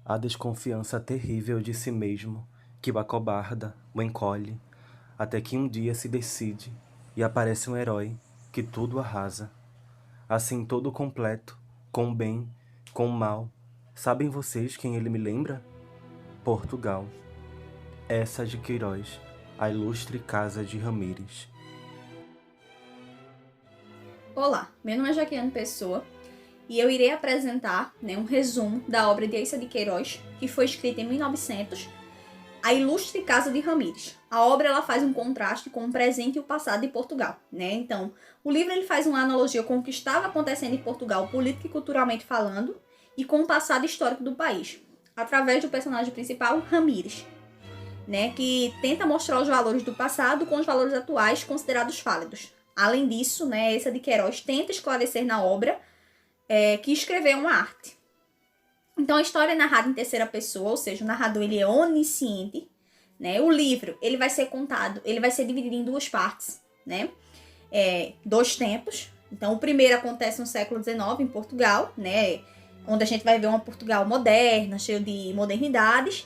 A desconfiança terrível de si mesmo, que o acobarda, o encolhe, até que um dia se decide e aparece um herói que tudo arrasa. Assim todo completo, com o bem, com o mal. Sabem vocês quem ele me lembra? Portugal. Essa de Queiroz, a ilustre casa de Ramires. Olá, meu nome é Jaqueline Pessoa e eu irei apresentar um resumo da obra de Eissa de Queiroz, que foi escrita em 1900, A Ilustre Casa de Ramires. A obra ela faz um contraste com o presente e o passado de Portugal. Então, o livro ele faz uma analogia com o que estava acontecendo em Portugal, política e culturalmente falando, e com o passado histórico do país, através do personagem principal, Ramires, que tenta mostrar os valores do passado com os valores atuais considerados válidos. Além disso, Eissa de Queiroz tenta esclarecer na obra que escrever uma arte. Então, a história é narrada em terceira pessoa, ou seja, o narrador ele é onisciente. O livro ele vai ser contado, ele vai ser dividido em duas partes, dois tempos. Então, o primeiro acontece no século XIX, em Portugal, onde a gente vai ver uma Portugal moderna, cheia de modernidades,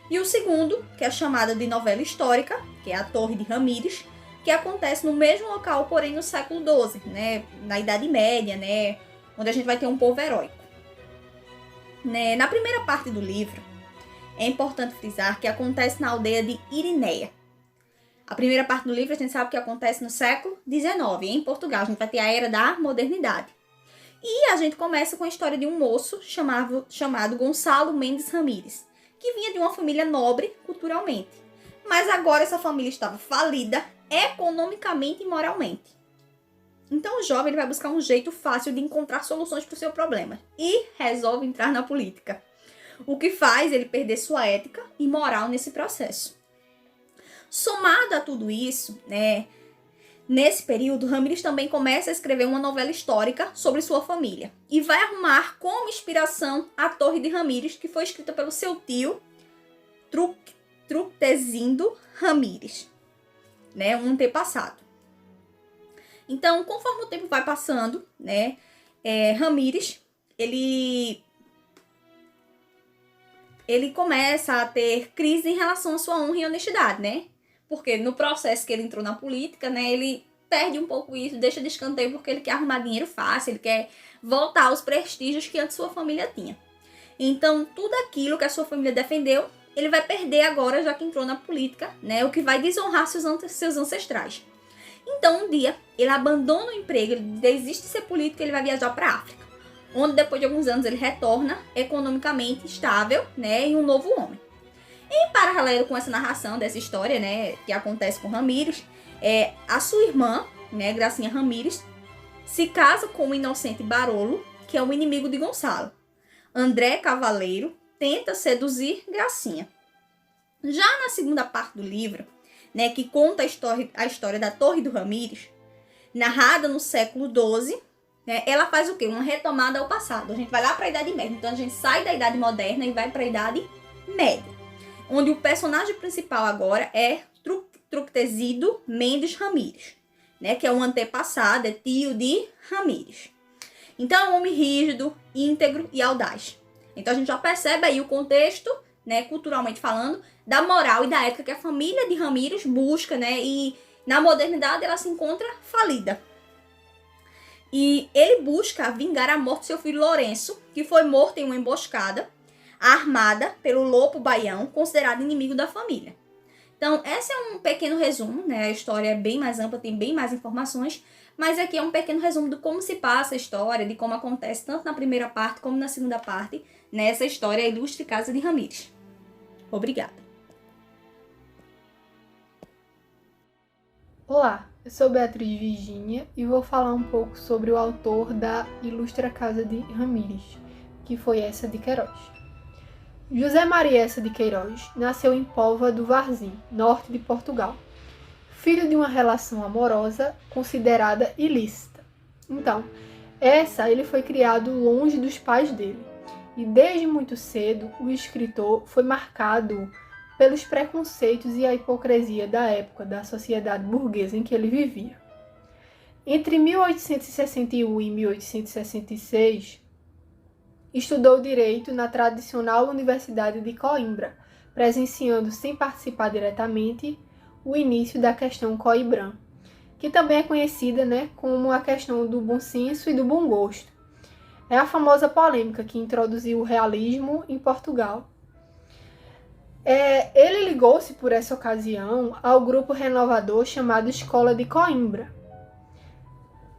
E o segundo, que é chamada de novela histórica, que é a Torre de Ramires, que acontece no mesmo local, porém no século XII, na Idade Média, onde a gente vai ter um povo heróico. Na primeira parte do livro, é importante frisar que acontece na aldeia de Irineia. A primeira parte do livro a gente sabe que acontece no século XIX, em Portugal. A gente vai ter a era da modernidade. E a gente começa com a história de um moço chamado Gonçalo Mendes Ramires, que vinha de uma família nobre culturalmente. Mas agora essa família estava falida economicamente e moralmente. Então o jovem ele vai buscar um jeito fácil de encontrar soluções para o seu problema e resolve entrar na política. O que faz ele perder sua ética e moral nesse processo. Somado a tudo isso, nesse período, Ramires também começa a escrever uma novela histórica sobre sua família e vai arrumar como inspiração a Torre de Ramires, que foi escrita pelo seu tio, Tructezindo Ramires, um antepassado. Então, conforme o tempo vai passando, Ramires, ele começa a ter crise em relação à sua honra e honestidade, Porque no processo que ele entrou na política, ele perde um pouco isso, deixa de escanteio porque ele quer arrumar dinheiro fácil, ele quer voltar aos prestígios que antes sua família tinha. Então, tudo aquilo que a sua família defendeu, ele vai perder agora, já que entrou na política, o que vai desonrar seus ancestrais. Então, um dia, ele abandona o emprego, ele desiste de ser político e ele vai viajar para a África, onde depois de alguns anos ele retorna economicamente estável, e um novo homem. Em paralelo com essa narração dessa história, que acontece com Ramires, a sua irmã, Gracinha Ramires, se casa com o inocente Barolo, que é o inimigo de Gonçalo. André Cavaleiro tenta seduzir Gracinha. Já na segunda parte do livro, que conta a história da Torre do Ramires, narrada no século XII, ela faz o quê? Uma retomada ao passado. A gente vai lá para a Idade Média. Então a gente sai da Idade Moderna e vai para a Idade Média, onde o personagem principal agora é Tructezindo Mendes Ramires, que é um antepassado, é tio de Ramires. Então é um homem rígido, íntegro e audaz. Então a gente já percebe aí o contexto, culturalmente falando, da moral e da ética que a família de Ramires busca, e na modernidade ela se encontra falida. E ele busca vingar a morte de seu filho Lourenço, que foi morto em uma emboscada armada pelo Lopo Baião, considerado inimigo da família. Então, esse é um pequeno resumo, A história é bem mais ampla, tem bem mais informações, mas aqui é um pequeno resumo de como se passa a história, de como acontece tanto na primeira parte como na segunda parte, nessa história, a Ilustre Casa de Ramires. Obrigada. Olá, eu sou Beatriz Virgínia e vou falar um pouco sobre o autor da Ilustre Casa de Ramires, que foi Eissa de Queiroz. José Maria Eissa de Queiroz nasceu em Póvoa do Varzim, norte de Portugal, filho de uma relação amorosa considerada ilícita. Então, ele foi criado longe dos pais dele, e desde muito cedo o escritor foi marcado pelos preconceitos e a hipocrisia da época da sociedade burguesa em que ele vivia. Entre 1861 e 1866, estudou Direito na tradicional Universidade de Coimbra, presenciando, sem participar diretamente, o início da questão Coimbran, que também é conhecida, como a questão do bom senso e do bom gosto. É a polêmica que introduziu o realismo em Portugal. Ele ligou-se, por essa ocasião, ao grupo renovador chamado Escola de Coimbra.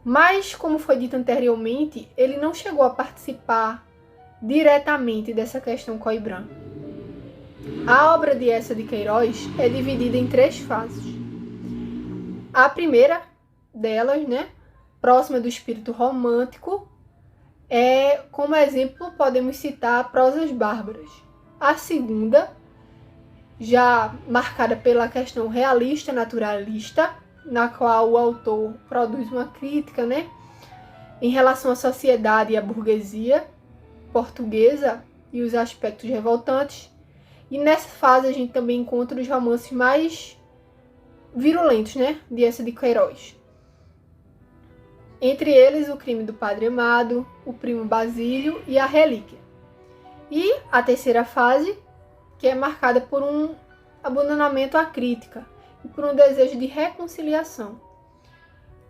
Mas, como foi dito anteriormente, ele não chegou a participar diretamente dessa questão Coimbran. A obra de Eça de Queiroz é dividida em 3 fases. A primeira delas, próxima do espírito romântico, como exemplo, podemos citar Prosas Bárbaras. A segunda, já marcada pela questão realista, naturalista, na qual o autor produz uma crítica, em relação à sociedade e à burguesia portuguesa e os aspectos revoltantes. E nessa fase a gente também encontra os romances mais virulentos, de Eça de Queiroz. Entre eles, O Crime do Padre Amado, O Primo Basílio e A Relíquia. E a terceira fase, que é marcada por um abandonamento à crítica e por um desejo de reconciliação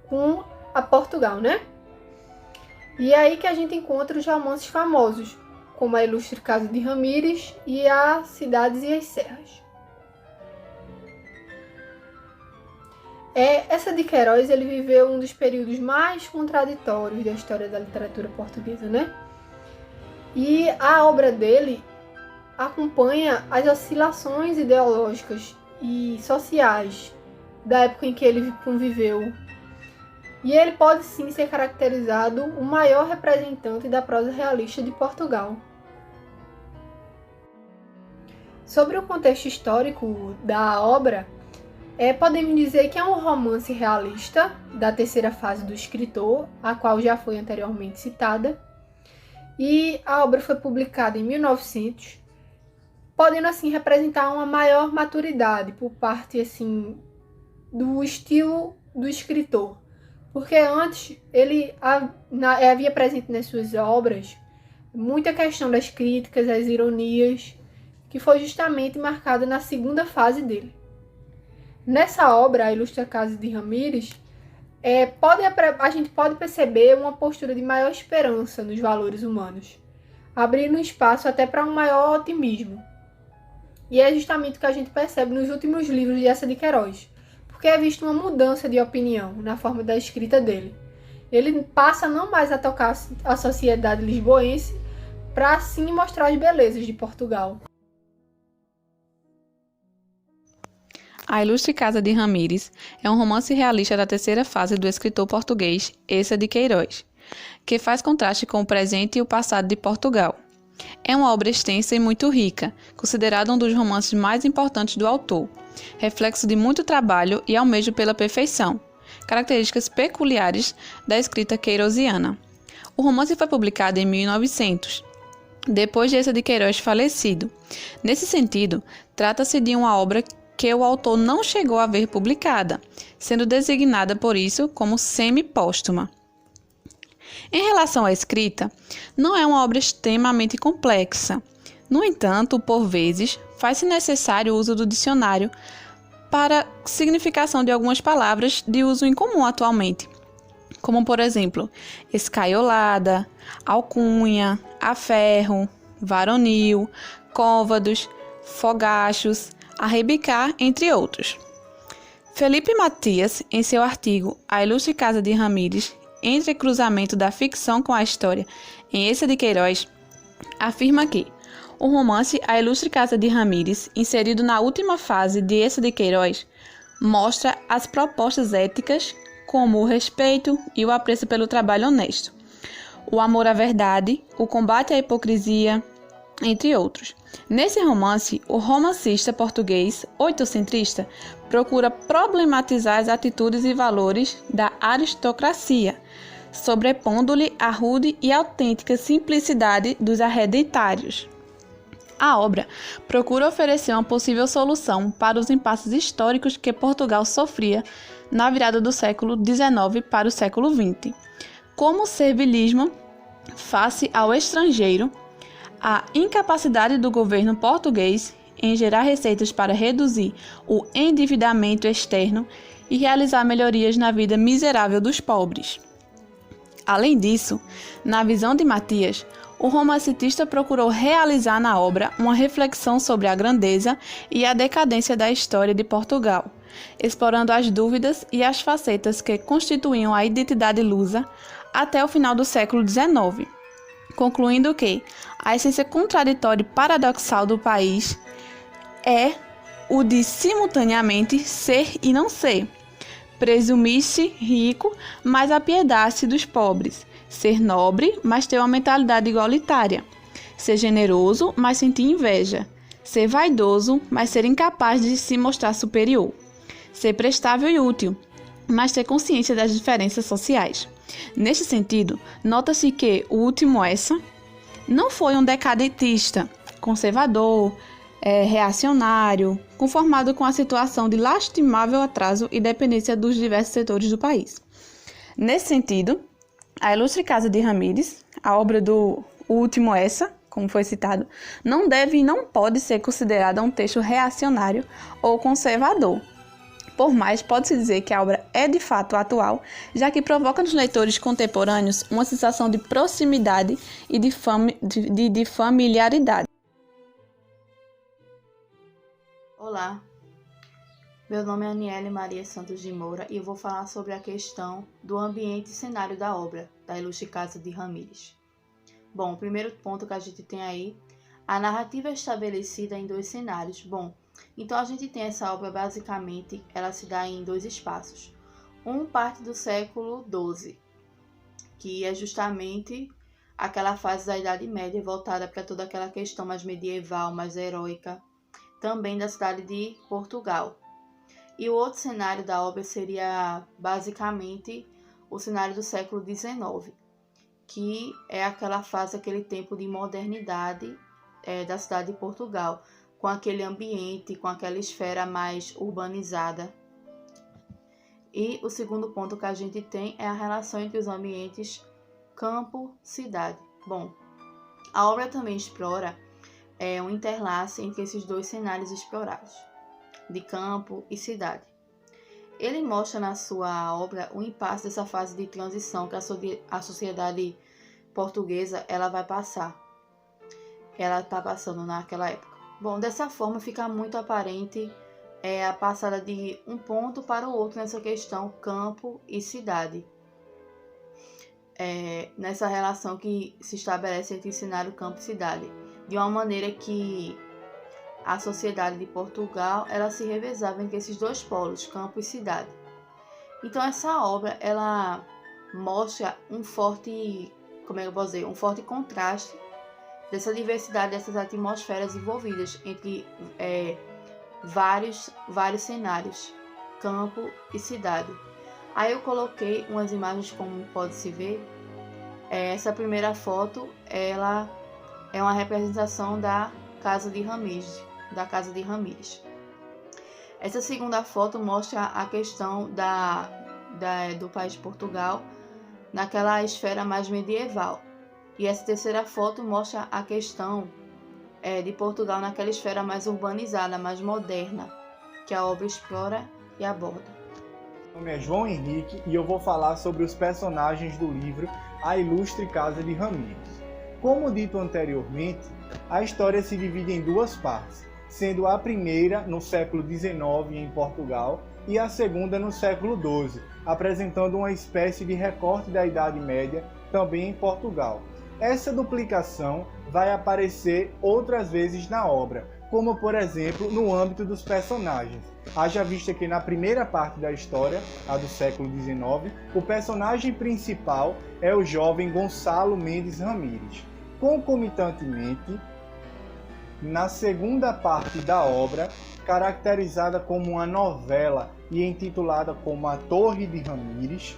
com a Portugal, E é aí que a gente encontra os romances famosos, como A Ilustre Casa de Ramírez e A Cidades e as Serras. Eça de Queiroz, ele viveu um dos períodos mais contraditórios da história da literatura portuguesa, E a obra dele acompanha as oscilações ideológicas e sociais da época em que ele conviveu. E ele pode sim ser caracterizado o maior representante da prosa realista de Portugal. Sobre o contexto histórico da obra, podemos dizer que é um romance realista da terceira fase do escritor, a qual já foi anteriormente citada, e a obra foi publicada em 1900, podendo assim representar uma maior maturidade por parte do estilo do escritor, porque antes ele havia presente nas suas obras muita questão das críticas, as ironias, que foi justamente marcada na segunda fase dele. Nessa obra, A Ilustre Casa de Ramírez, a gente pode perceber uma postura de maior esperança nos valores humanos, abrindo espaço até para um maior otimismo. E é justamente o que a gente percebe nos últimos livros de Eça de Queiroz, porque é visto uma mudança de opinião na forma da escrita dele. Ele passa não mais a tocar a sociedade lisboense, para assim mostrar as belezas de Portugal. A Ilustre Casa de Ramírez é um romance realista da terceira fase do escritor português Eça de Queiroz, que faz contraste com o presente e o passado de Portugal. É uma obra extensa e muito rica, considerada um dos romances mais importantes do autor, reflexo de muito trabalho e almejo pela perfeição, características peculiares da escrita queiroziana. O romance foi publicado em 1900, depois de Eça de Queiroz falecido. Nesse sentido, trata-se de uma obra que o autor não chegou a ver publicada, sendo designada por isso como semi-póstuma. Em relação à escrita, não é uma obra extremamente complexa. No entanto, por vezes, faz-se necessário o uso do dicionário para significação de algumas palavras de uso incomum atualmente, como, por exemplo, escaiolada, alcunha, aferro, varonil, côvados, fogachos, arrebicar, entre outros. Felipe Matias, em seu artigo A Ilustre Casa de Ramírez, Entrecruzamento da ficção com a história, em Eça de Queiroz, afirma que o romance A Ilustre Casa de Ramírez, inserido na última fase de Eça de Queiroz, mostra as propostas éticas como o respeito e o apreço pelo trabalho honesto, o amor à verdade, o combate à hipocrisia, entre outros. Nesse romance, o romancista português oitocentrista procura problematizar as atitudes e valores da aristocracia, sobrepondo-lhe a rude e autêntica simplicidade dos arreditários. A obra procura oferecer uma possível solução para os impasses históricos que Portugal sofria na virada do século XIX para o século XX, como o servilismo face ao estrangeiro, a incapacidade do governo português em gerar receitas para reduzir o endividamento externo e realizar melhorias na vida miserável dos pobres. Além disso, na visão de Matias, o romancista procurou realizar na obra uma reflexão sobre a grandeza e a decadência da história de Portugal, explorando as dúvidas e as facetas que constituíam a identidade lusa até o final do século XIX, concluindo que a essência contraditória e paradoxal do país é o de simultaneamente ser e não ser, presumir-se rico, mas apiedar-se dos pobres, ser nobre, mas ter uma mentalidade igualitária, ser generoso, mas sentir inveja, ser vaidoso, mas ser incapaz de se mostrar superior, ser prestável e útil, mas ter consciência das diferenças sociais. Neste sentido, nota-se que o último essa não foi um decadentista, conservador, reacionário, conformado com a situação de lastimável atraso e dependência dos diversos setores do país. Nesse sentido, a Ilustre Casa de Ramírez, a obra do último essa, como foi citado, não deve e não pode ser considerada um texto reacionário ou conservador. Por mais, pode-se dizer que a obra é de fato atual, já que provoca nos leitores contemporâneos uma sensação de proximidade e de familiaridade. Olá, meu nome é Aniele Maria Santos de Moura e eu vou falar sobre a questão do ambiente e cenário da obra da Ilustre Casa de Ramírez. Bom, o primeiro ponto que a gente tem aí, a narrativa é estabelecida em 2 cenários. Bom, então a gente tem essa obra basicamente, ela se dá em 2 espaços. Um parte do século XII, que é justamente aquela fase da Idade Média voltada para toda aquela questão mais medieval, mais heróica, também da cidade de Portugal. E o outro cenário da obra seria basicamente o cenário do século XIX, que é aquela fase, aquele tempo de modernidade da cidade de Portugal, com aquele ambiente, com aquela esfera mais urbanizada. E o segundo ponto que a gente tem é a relação entre os ambientes campo-cidade. Bom, a obra também explora um interlace entre esses 2 cenários explorados, de campo e cidade. Ele mostra na sua obra o impasse dessa fase de transição que a sociedade portuguesa ela vai passar. Ela está passando naquela época. Bom, dessa forma fica muito aparente a passada de um ponto para o outro nessa questão campo e cidade. Nessa relação que se estabelece entre cenário campo e cidade, de uma maneira que a sociedade de Portugal ela se revezava entre esses 2 polos, campo e cidade. Então essa obra ela mostra um forte contraste dessa diversidade dessas atmosferas envolvidas entre vários cenários, campo e cidade. Aí eu coloquei umas imagens, como pode-se ver. Essa primeira foto ela é uma representação da Casa de Ramírez. Essa segunda foto mostra a questão do país de Portugal naquela esfera mais medieval. E essa terceira foto mostra a questão de Portugal naquela esfera mais urbanizada, mais moderna, que a obra explora e aborda. Meu nome é João Henrique e eu vou falar sobre os personagens do livro A Ilustre Casa de Ramírez. Como dito anteriormente, a história se divide em 2 partes, sendo a primeira no século XIX em Portugal e a segunda no século XII, apresentando uma espécie de recorte da Idade Média também em Portugal. Essa duplicação vai aparecer outras vezes na obra, como por exemplo no âmbito dos personagens. Haja vista que na primeira parte da história, a do século XIX, o personagem principal é o jovem Gonçalo Mendes Ramírez. Concomitantemente, na segunda parte da obra, caracterizada como uma novela e intitulada como A Torre de Ramírez,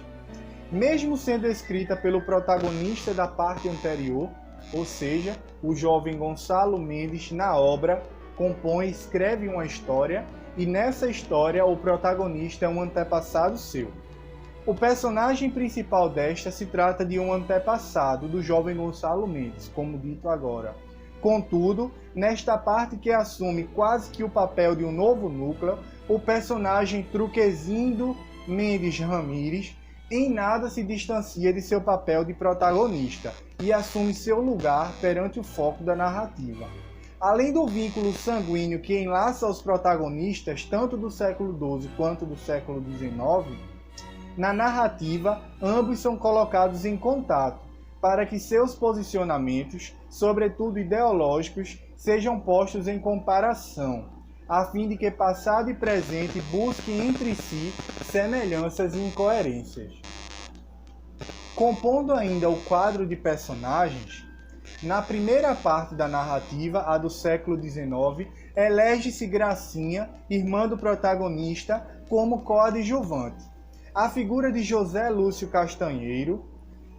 mesmo sendo escrita pelo protagonista da parte anterior, ou seja, o jovem Gonçalo Mendes, na obra, compõe e escreve uma história, e nessa história o protagonista é um antepassado seu. O personagem principal desta se trata de um antepassado do jovem Gonçalo Mendes, como dito agora. Contudo, nesta parte que assume quase que o papel de um novo núcleo, o personagem Truquezindo Mendes Ramírez em nada se distancia de seu papel de protagonista e assume seu lugar perante o foco da narrativa. Além do vínculo sanguíneo que enlaça os protagonistas tanto do século XII quanto do século XIX, na narrativa ambos são colocados em contato para que seus posicionamentos, sobretudo ideológicos, sejam postos em comparação, a fim de que passado e presente busquem entre si semelhanças e incoerências. Compondo ainda o quadro de personagens, na primeira parte da narrativa, a do século XIX, elege-se Gracinha, irmã do protagonista, como coadjuvante. A figura de José Lúcio Castanheiro,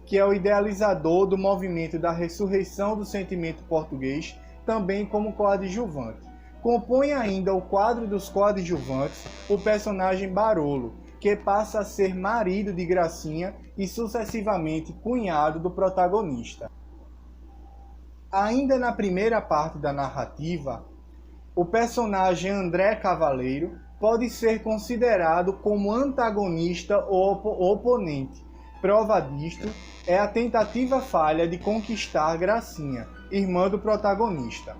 que é o idealizador do movimento da ressurreição do sentimento português, também como coadjuvante. Compõe ainda o quadro dos coadjuvantes o personagem Barolo, que passa a ser marido de Gracinha e sucessivamente cunhado do protagonista. Ainda na primeira parte da narrativa, o personagem André Cavaleiro pode ser considerado como antagonista ou oponente. Prova disto é a tentativa falha de conquistar Gracinha, irmã do protagonista.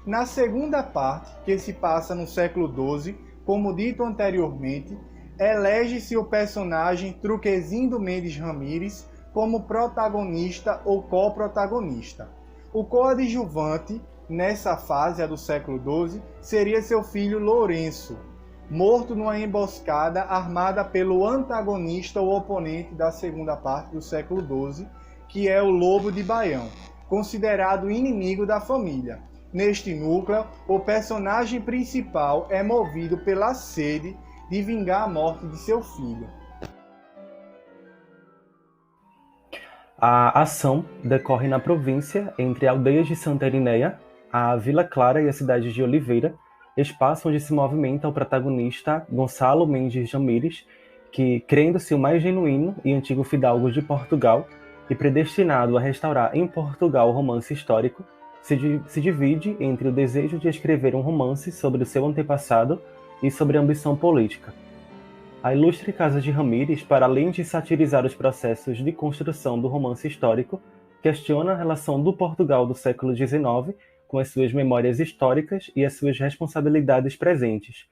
Na segunda parte, que se passa no século XII, como dito anteriormente, elege-se o personagem Truquezindo Mendes Ramírez como protagonista ou coprotagonista. O coadjuvante, nessa fase, a do século XII, seria seu filho Lourenço, morto numa emboscada armada pelo antagonista ou oponente da segunda parte do século XII, que é o Lobo de Baião, considerado inimigo da família. Neste núcleo, o personagem principal é movido pela sede de vingar a morte de seu filho. A ação decorre na província, entre aldeias de Santa Irineia, a Vila Clara e a cidade de Oliveira, espaço onde se movimenta o protagonista Gonçalo Mendes Ramírez, que, crendo-se o mais genuíno e antigo fidalgo de Portugal e predestinado a restaurar em Portugal o romance histórico, se divide entre o desejo de escrever um romance sobre o seu antepassado e sobre a ambição política. A ilustre Casa de Ramírez, para além de satirizar os processos de construção do romance histórico, questiona a relação do Portugal do século XIX com as suas memórias históricas e as suas responsabilidades presentes.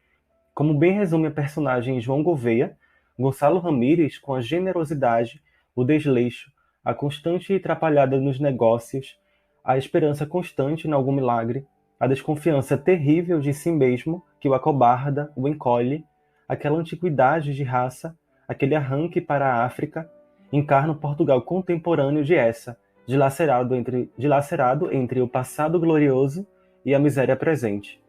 Como bem resume a personagem João Gouveia, Gonçalo Ramírez, com a generosidade, o desleixo, a constante atrapalhada nos negócios, a esperança constante em algum milagre, a desconfiança terrível de si mesmo que o acobarda, o encolhe, aquela antiguidade de raça, aquele arranque para a África, encarna o Portugal contemporâneo de essa, dilacerado entre o passado glorioso e a miséria presente.